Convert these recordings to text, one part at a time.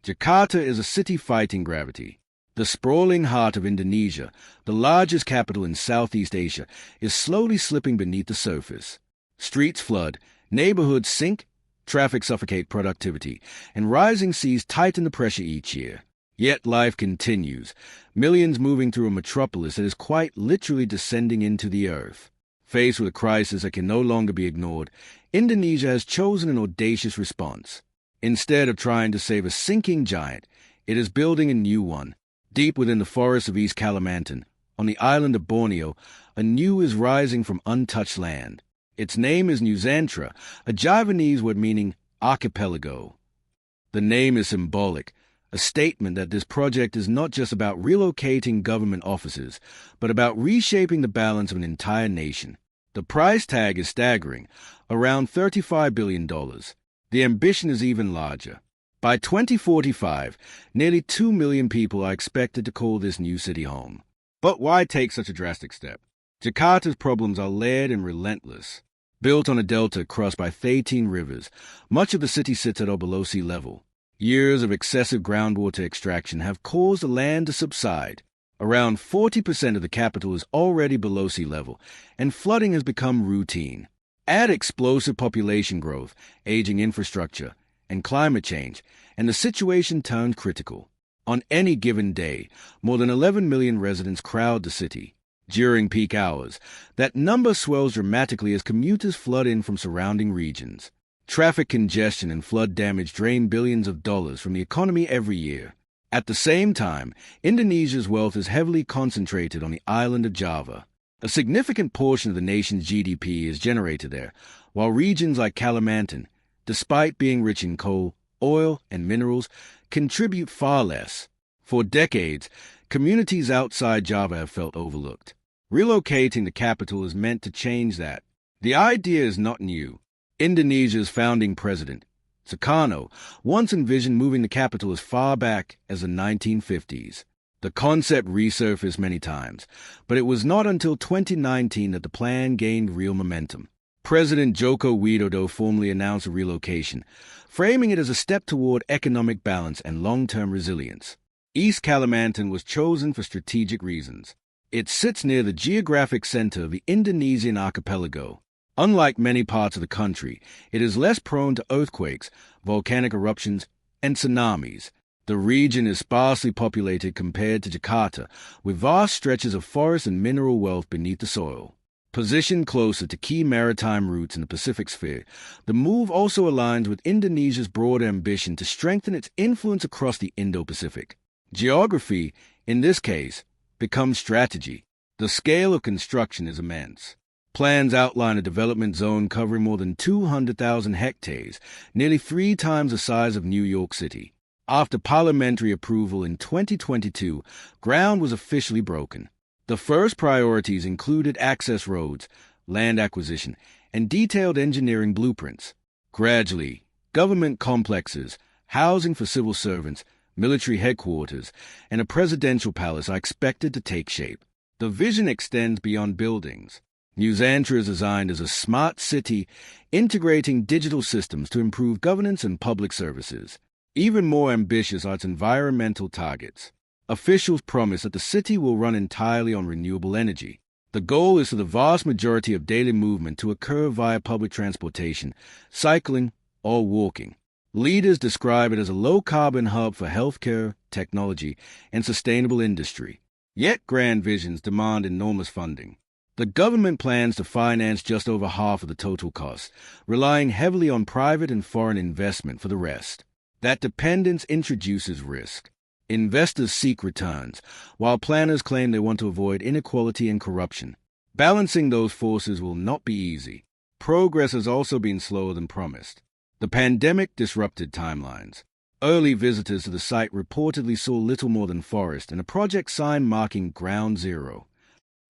Jakarta is a city fighting gravity. The sprawling heart of Indonesia, the largest capital in Southeast Asia, is slowly slipping beneath the surface. Streets flood, neighborhoods sink, traffic suffocate productivity, and rising seas tighten the pressure each year. Yet life continues, millions moving through a metropolis that is quite literally descending into the earth. Faced with a crisis that can no longer be ignored, Indonesia has chosen an audacious response. Instead of trying to save a sinking giant, it is building a new one. Deep within the forests of East Kalimantan, on the island of Borneo, a new is rising from untouched land. Its name is Nusantara, a Javanese word meaning archipelago. The name is symbolic, a statement that this project is not just about relocating government offices, but about reshaping the balance of an entire nation. The price tag is staggering, around $35 billion. The ambition is even larger. By 2045, nearly 2 million people are expected to call this new city home. But why take such a drastic step? Jakarta's problems are layered and relentless. Built on a delta crossed by 13 rivers, much of the city sits at or below sea level. Years of excessive groundwater extraction have caused the land to subside. Around 40% of the capital is already below sea level, and flooding has become routine. Add explosive population growth, aging infrastructure, and climate change, and the situation turned critical. On any given day, more than 11 million residents crowd the city. During peak hours, that number swells dramatically as commuters flood in from surrounding regions. Traffic congestion and flood damage drain billions of dollars from the economy every year. At the same time, Indonesia's wealth is heavily concentrated on the island of Java. A significant portion of the nation's GDP is generated there, while regions like Kalimantan, despite being rich in coal, oil, and minerals, contribute far less. For decades, communities outside Java have felt overlooked. Relocating the capital is meant to change that. The idea is not new. Indonesia's founding president, Sukarno, once envisioned moving the capital as far back as the 1950s. The concept resurfaced many times, but it was not until 2019 that the plan gained real momentum. President Joko Widodo formally announced a relocation, framing it as a step toward economic balance and long-term resilience. East Kalimantan was chosen for strategic reasons. It sits near the geographic center of the Indonesian archipelago. Unlike many parts of the country, it is less prone to earthquakes, volcanic eruptions, and tsunamis. The region is sparsely populated compared to Jakarta, with vast stretches of forest and mineral wealth beneath the soil. Positioned closer to key maritime routes in the Pacific sphere, the move also aligns with Indonesia's broader ambition to strengthen its influence across the Indo-Pacific. Geography, in this case, becomes strategy. The scale of construction is immense. Plans outline a development zone covering more than 200,000 hectares, nearly 3 times the size of New York City. After parliamentary approval in 2022, ground was officially broken. The first priorities included access roads, land acquisition, and detailed engineering blueprints. Gradually, government complexes, housing for civil servants, military headquarters, and a presidential palace are expected to take shape. The vision extends beyond buildings. Nusantara is designed as a smart city, integrating digital systems to improve governance and public services. Even more ambitious are its environmental targets. Officials promise that the city will run entirely on renewable energy. The goal is for the vast majority of daily movement to occur via public transportation, cycling, or walking. Leaders describe it as a low-carbon hub for healthcare, technology, and sustainable industry. Yet grand visions demand enormous funding. The government plans to finance just over half of the total cost, relying heavily on private and foreign investment for the rest. That dependence introduces risk. Investors seek returns, while planners claim they want to avoid inequality and corruption. Balancing those forces will not be easy. Progress has also been slower than promised. The pandemic disrupted timelines. Early visitors to the site reportedly saw little more than forest and a project sign marking ground zero.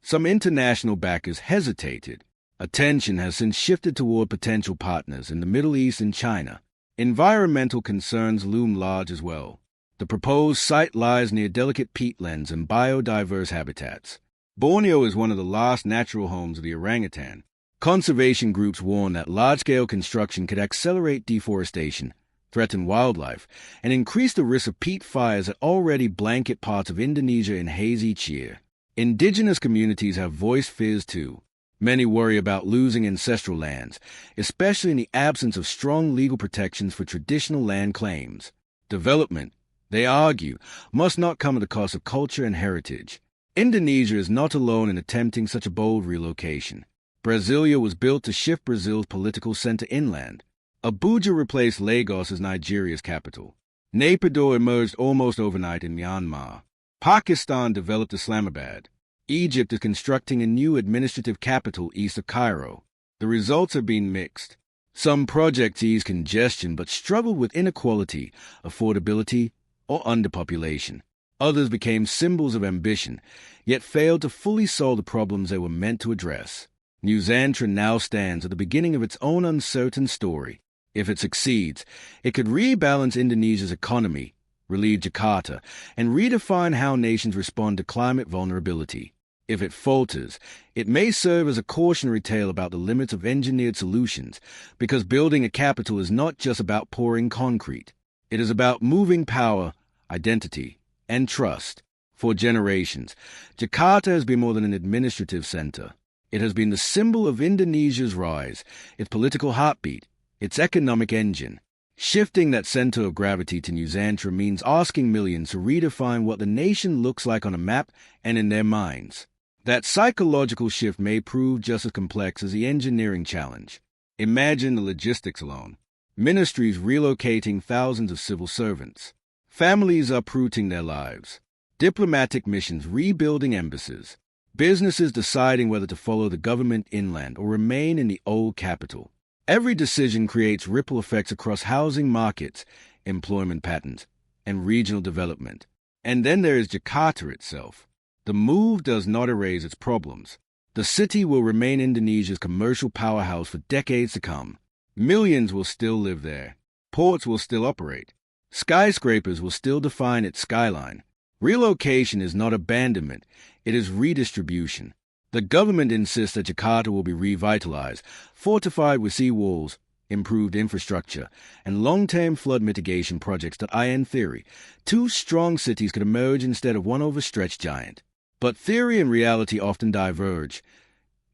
Some international backers hesitated. Attention has since shifted toward potential partners in the Middle East and China. Environmental concerns loom large as well. The proposed site lies near delicate peatlands and biodiverse habitats. Borneo is one of the last natural homes of the orangutan. Conservation groups warn that large-scale construction could accelerate deforestation, threaten wildlife, and increase the risk of peat fires that already blanket parts of Indonesia in haze each year. Indigenous communities have voiced fears too. Many worry about losing ancestral lands, especially in the absence of strong legal protections for traditional land claims. Development, they argue, must not come at the cost of culture and heritage. Indonesia is not alone in attempting such a bold relocation. Brasilia was built to shift Brazil's political center inland. Abuja replaced Lagos as Nigeria's capital. Naypyidaw emerged almost overnight in Myanmar. Pakistan developed Islamabad. Egypt is constructing a new administrative capital east of Cairo. The results have been mixed. Some projects ease congestion but struggled with inequality, affordability, or underpopulation. Others became symbols of ambition, yet failed to fully solve the problems they were meant to address. Nusantara now stands at the beginning of its own uncertain story. If it succeeds, it could rebalance Indonesia's economy, relieve Jakarta, and redefine how nations respond to climate vulnerability. If it falters, it may serve as a cautionary tale about the limits of engineered solutions, because building a capital is not just about pouring concrete. It is about moving power, identity, and trust. For generations, Jakarta has been more than an administrative center. It has been the symbol of Indonesia's rise, its political heartbeat, its economic engine. Shifting that center of gravity to Nusantara means asking millions to redefine what the nation looks like on a map and in their minds. That psychological shift may prove just as complex as the engineering challenge. Imagine the logistics alone. Ministries relocating thousands of civil servants. Families uprooting their lives. Diplomatic missions rebuilding embassies. Businesses deciding whether to follow the government inland or remain in the old capital. Every decision creates ripple effects across housing markets, employment patterns, and regional development. And then there is Jakarta itself. The move does not erase its problems. The city will remain Indonesia's commercial powerhouse for decades to come. Millions will still live there. Ports will still operate. Skyscrapers will still define its skyline. Relocation is not abandonment, it is redistribution. The government insists that Jakarta will be revitalized, fortified with sea walls, improved infrastructure, and long-term flood mitigation projects that in theory, two strong cities could emerge instead of one overstretched giant. But theory and reality often diverge.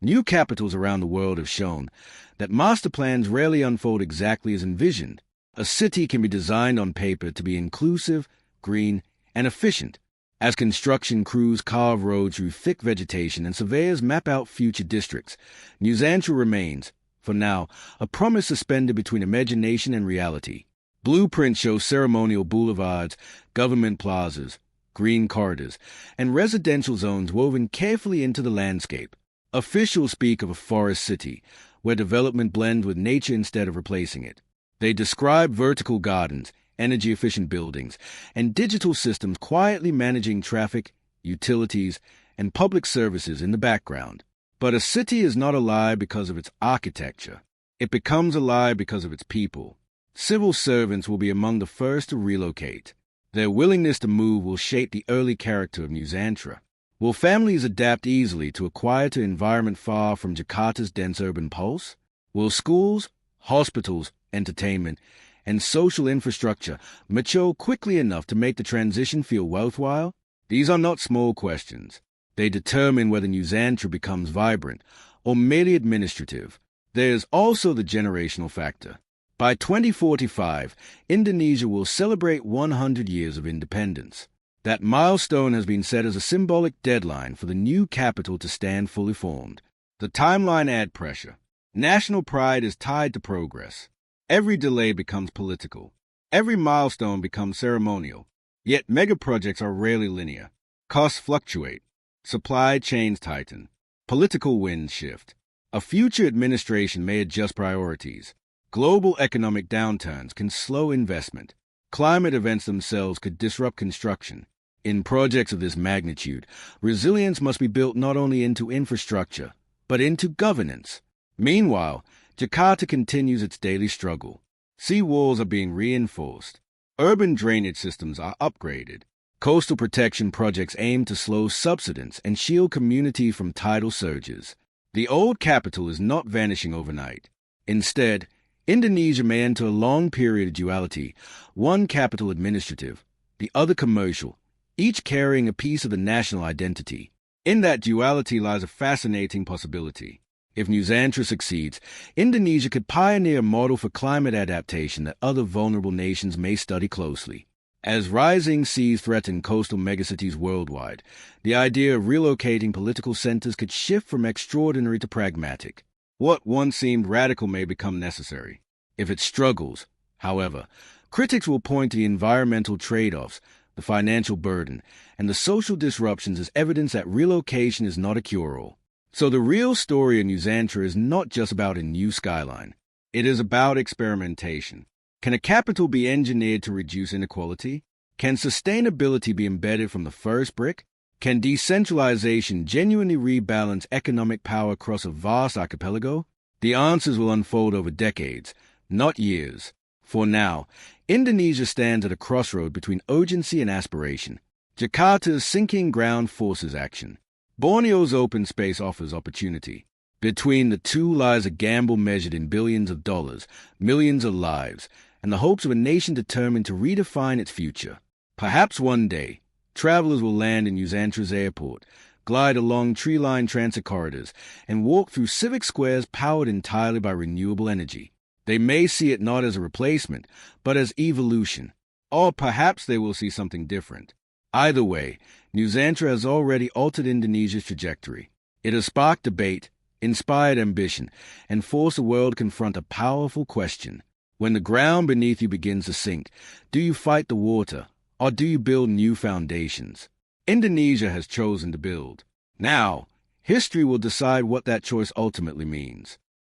New capitals around the world have shown that master plans rarely unfold exactly as envisioned. A city can be designed on paper to be inclusive, green, and efficient. As construction crews carve roads through thick vegetation and surveyors map out future districts, Nusantara remains, for now, a promise suspended between imagination and reality. Blueprints show ceremonial boulevards, government plazas, green corridors, and residential zones woven carefully into the landscape. Officials speak of a forest city, where development blends with nature instead of replacing it. They describe vertical gardens, energy-efficient buildings, and digital systems quietly managing traffic, utilities, and public services in the background. But a city is not alive because of its architecture. It becomes alive because of its people. Civil servants will be among the first to relocate. Their willingness to move will shape the early character of Nusantara. Will families adapt easily to a quieter environment far from Jakarta's dense urban pulse? Will schools, hospitals, entertainment, and social infrastructure mature quickly enough to make the transition feel worthwhile? These are not small questions. They determine whether Nusantara becomes vibrant or merely administrative. There is also the generational factor. By 2045, Indonesia will celebrate 100 years of independence. That milestone has been set as a symbolic deadline for the new capital to stand fully formed. The timeline adds pressure. National pride is tied to progress. Every delay becomes political. Every milestone becomes ceremonial. Yet mega-projects are rarely linear. Costs fluctuate. Supply chains tighten. Political winds shift. A future administration may adjust priorities. Global economic downturns can slow investment. Climate events themselves could disrupt construction. In projects of this magnitude, resilience must be built not only into infrastructure, but into governance. Meanwhile, Jakarta continues its daily struggle. Sea walls are being reinforced. Urban drainage systems are upgraded. Coastal protection projects aim to slow subsidence and shield communities from tidal surges. The old capital is not vanishing overnight. Instead, Indonesia may enter a long period of duality, one capital administrative, the other commercial, each carrying a piece of the national identity. In that duality lies a fascinating possibility. If Nusantara succeeds, Indonesia could pioneer a model for climate adaptation that other vulnerable nations may study closely. As rising seas threaten coastal megacities worldwide, the idea of relocating political centers could shift from extraordinary to pragmatic. What once seemed radical may become necessary. If it struggles, however, critics will point to the environmental trade-offs, the financial burden, and the social disruptions as evidence that relocation is not a cure-all. So the real story of Nusantara is not just about a new skyline. It is about experimentation. Can a capital be engineered to reduce inequality? Can sustainability be embedded from the first brick? Can decentralization genuinely rebalance economic power across a vast archipelago? The answers will unfold over decades, not years. For now, Indonesia stands at a crossroad between urgency and aspiration. Jakarta's sinking ground forces action. Borneo's open space offers opportunity. Between the two lies a gamble measured in billions of dollars, millions of lives, and the hopes of a nation determined to redefine its future. Perhaps one day, travelers will land in Nusantara's airport, glide along tree-lined transit corridors, and walk through civic squares powered entirely by renewable energy. They may see it not as a replacement, but as evolution. Or perhaps they will see something different. Either way, Nusantara has already altered Indonesia's trajectory. It has sparked debate, inspired ambition, and forced the world to confront a powerful question. When the ground beneath you begins to sink, do you fight the water, or do you build new foundations? Indonesia has chosen to build. Now, history will decide what that choice ultimately means.